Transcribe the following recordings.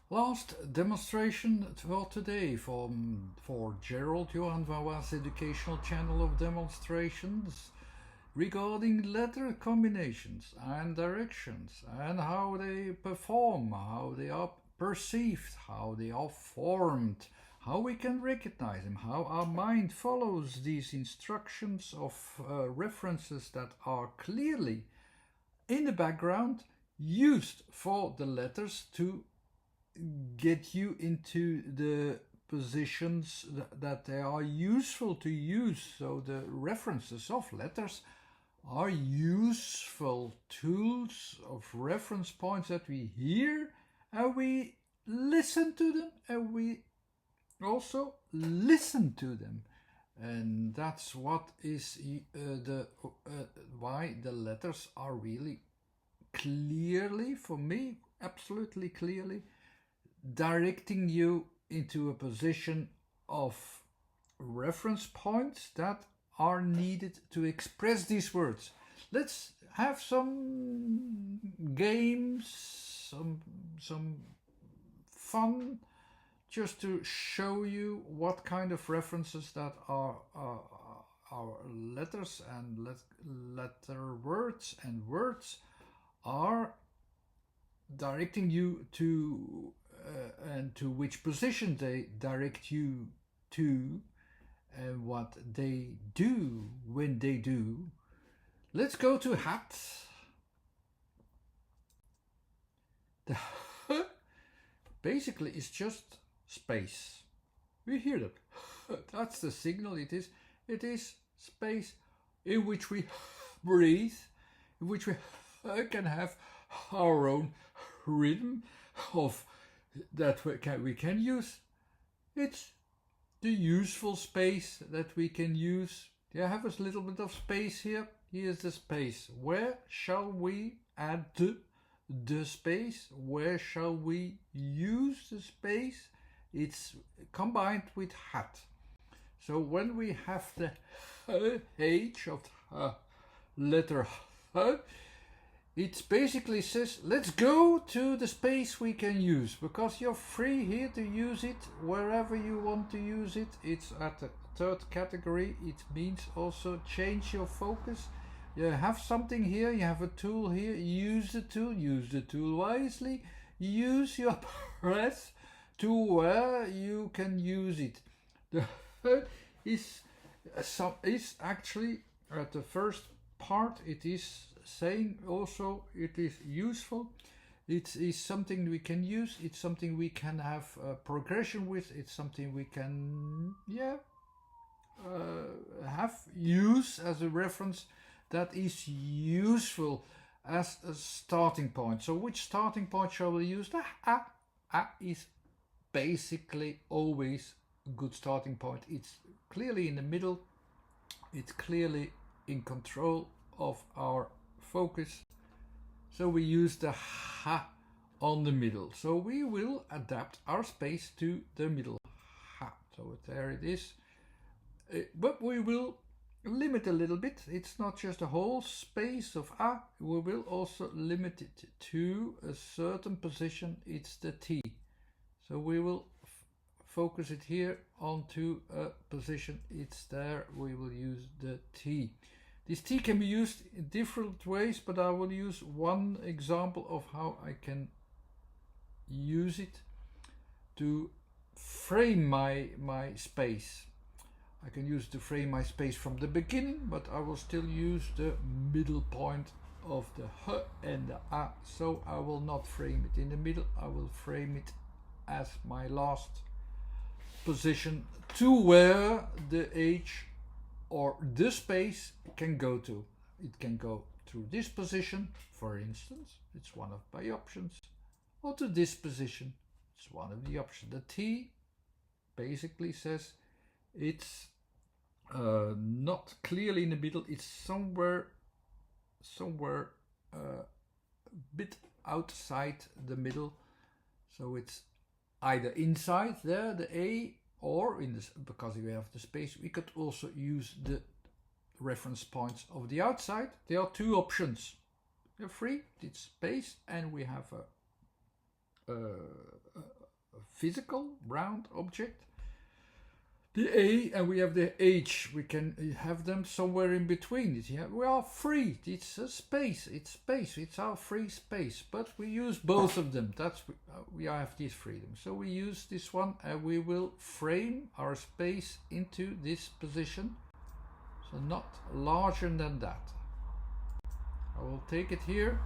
Last demonstration for today for Gerald Johan Vawa's educational channel of demonstrations regarding letter combinations and directions and how they perform, how they are perceived, how they are formed, how we can recognize them, how our mind follows these instructions of references that are clearly in the background used for the letters to get you into the positions that they are useful to use. So the references of letters are useful tools of reference points that we hear and we listen to them and we also listen to them. And that's what is the why the letters are really clearly, for me, absolutely clearly directing you into a position of reference points that are needed to express these words. Let's have some games, some fun, just to show you what kind of references that are letters and letter words and words are directing you to and to which position they direct you to and what they do when they do. Let's go to hat. The basically it's just space. We hear that. That's the signal. It is space in which we breathe, in which we can have our own rhythm of that we can use. It's the useful space that we can use. You have a little bit of space here. Here's the space. Where shall we add the space? Where shall we use the space? It's combined with hat. So when we have the H of the letter H, it basically says, let's go to the space we can use, because you're free here to use it wherever you want to use it. It's at the third category. It means also change your focus. You have something here, you have a tool here, use the tool wisely, use your breath to where you can use it. The is actually at the first part, it is saying also it is useful. It is something we can use. It's something we can have progression with. It's something we can have use as a reference that is useful as a starting point. So which starting point shall we use? The A is basically always a good starting point. It's clearly in the middle. It's clearly in control of our focus. So we use the ha on the middle. So we will adapt our space to the middle ha. So there it is. But we will limit a little bit. It's not just a whole space of A. We will also limit it to a certain position. It's the T. So we will focus it here onto a position. It's there. We will use the T. This T can be used in different ways, but I will use one example of how I can use it to frame my space. I can use to frame my space from the beginning, but I will still use the middle point of the H and the A. So I will not frame it in the middle. I will frame it as my last position to where the H or the space can go to. It can go through this position, for instance, it's one of my options, or to this position, it's one of the options. The T basically says it's not clearly in the middle, it's somewhere a bit outside the middle. So it's either inside there, the A, or in this, because we have the space, we could also use the reference points of the outside. There are two options. They're free, it's space, and we have physical round object, the A, and we have the H. We can have them somewhere in between. We are free. It's a space. It's space. It's our free space. But we use both of them. We have this freedom. So we use this one, and we will frame our space into this position. So not larger than that. I will take it here,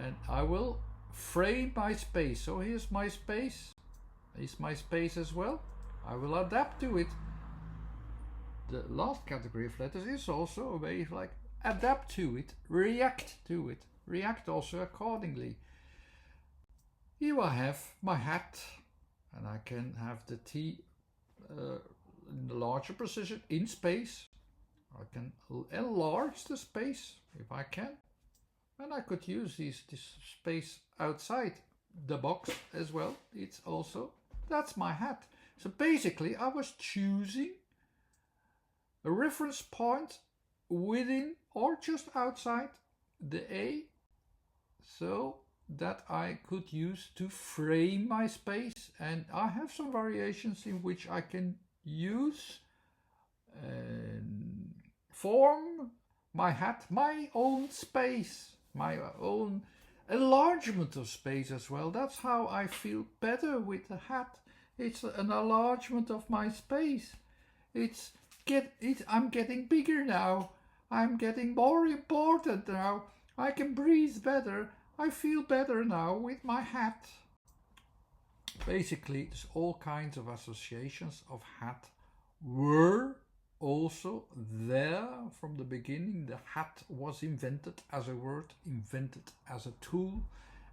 and I will frame my space. So here's my space. Here's my space as well. I will adapt to it. The last category of letters is also a way of like adapt to it, react to it, react also accordingly. Here I have my hat, and I can have the T in the larger position in space. I can enlarge the space if I can, and I could use this space outside the box as well. It's also, that's my hat. So basically I was choosing a reference point within or just outside the A, so that I could use to frame my space. And I have some variations in which I can use and form my hat, my own space, my own enlargement of space as well. That's how I feel better with the hat. It's an enlargement of my space. I'm getting bigger now. I'm getting more important now. I can breathe better. I feel better now with my hat. Basically, there's all kinds of associations of hat were also there from the beginning. The hat was invented as a word, invented as a tool,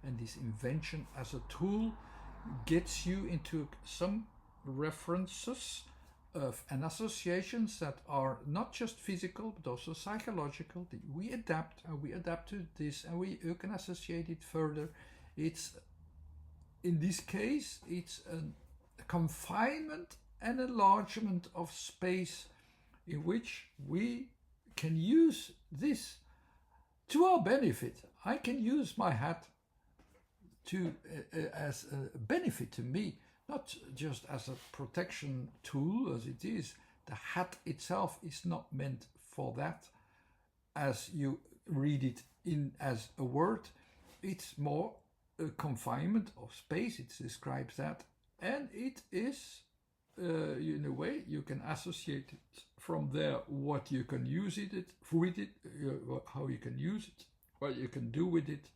and this invention as a tool gets you into some references and associations that are not just physical but also psychological. We adapt, and we adapt to this, and you can associate it further. It's, in this case, it's a confinement and enlargement of space in which we can use this to our benefit. I can use my hat as a benefit to me, not just as a protection tool as it is. The hat itself is not meant for that as you read it in as a word. It's more a confinement of space. It describes that, and it is in a way you can associate it from there, what you can use it with it, how you can use it, what you can do with it.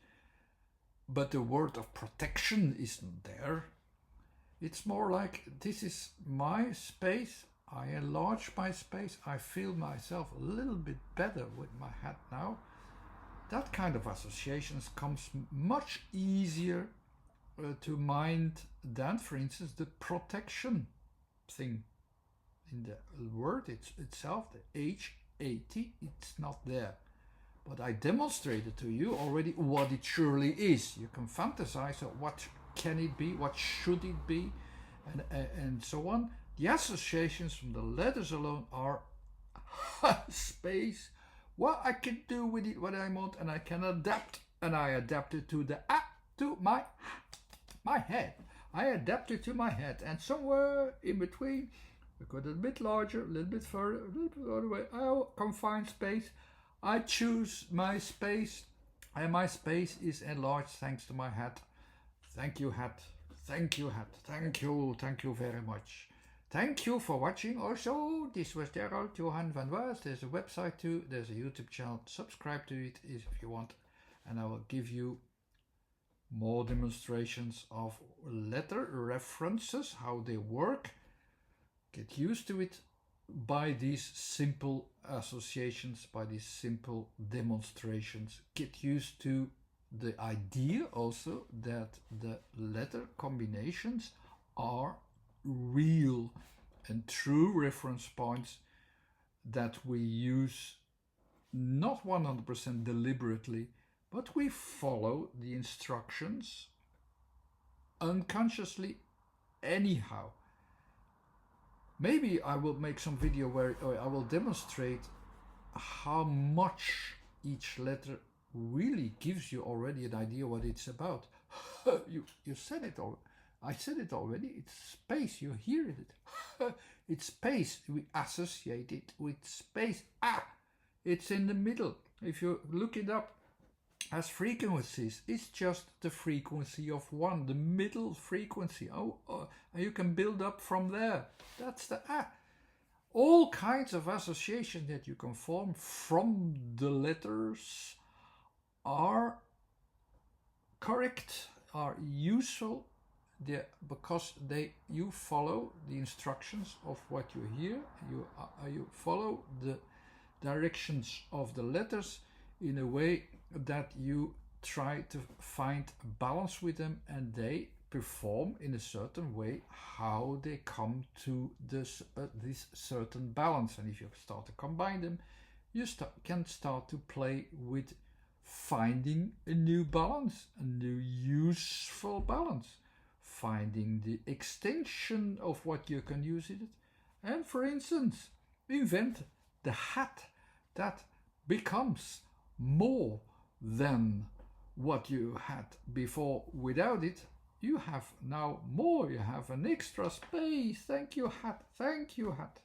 But the word of protection isn't there. It's more like, this is my space. I enlarge my space. I feel myself a little bit better with my hat now. That kind of associations comes much easier to mind than, for instance, the protection thing. In the word itself, the H-A-T, it's not there. But I demonstrated to you already what it surely is. You can fantasize of what can it be, what should it be, and so on. The associations from the letters alone are space, what I can do with it, what I want, and I can adapt. And I adapt it to my head. I adapt it to my head, and somewhere in between, I got a bit larger, a little bit further, a little bit further away. I'll confine space. I choose my space, and my space is enlarged thanks to my hat. Thank you, hat. Thank you, hat. Thank you very much. Thank you for watching also. This was Gerald Johan van Waas. There's a website too, there's a YouTube channel. Subscribe to it if you want, and I will give you more demonstrations of letter references, how they work. Get used to it by these simple associations, by these simple demonstrations. Get used to the idea also that the letter combinations are real and true reference points that we use not 100% deliberately, but we follow the instructions unconsciously anyhow. Maybe I will make some video where I will demonstrate how much each letter really gives you already an idea what it's about. You said it all. I said it already, it's space, you hear it. It's space, we associate it with space. It's in the middle. If you look it up as frequencies, it's just the frequency of one, the middle frequency. And you can build up from there. That's the all kinds of associations that you can form from the letters are correct, are useful, because you follow the instructions of what you hear. You follow the directions of the letters in a way that you try to find balance with them, and they perform in a certain way how they come to this certain balance. And if you start to combine them, you can start to play with finding a new balance, a new useful balance, finding the extension of what you can use it, and for instance, invent the hat that becomes more than what you had before. Without it, you have now more, you have an extra space. Thank you, hat. Thank you, hat.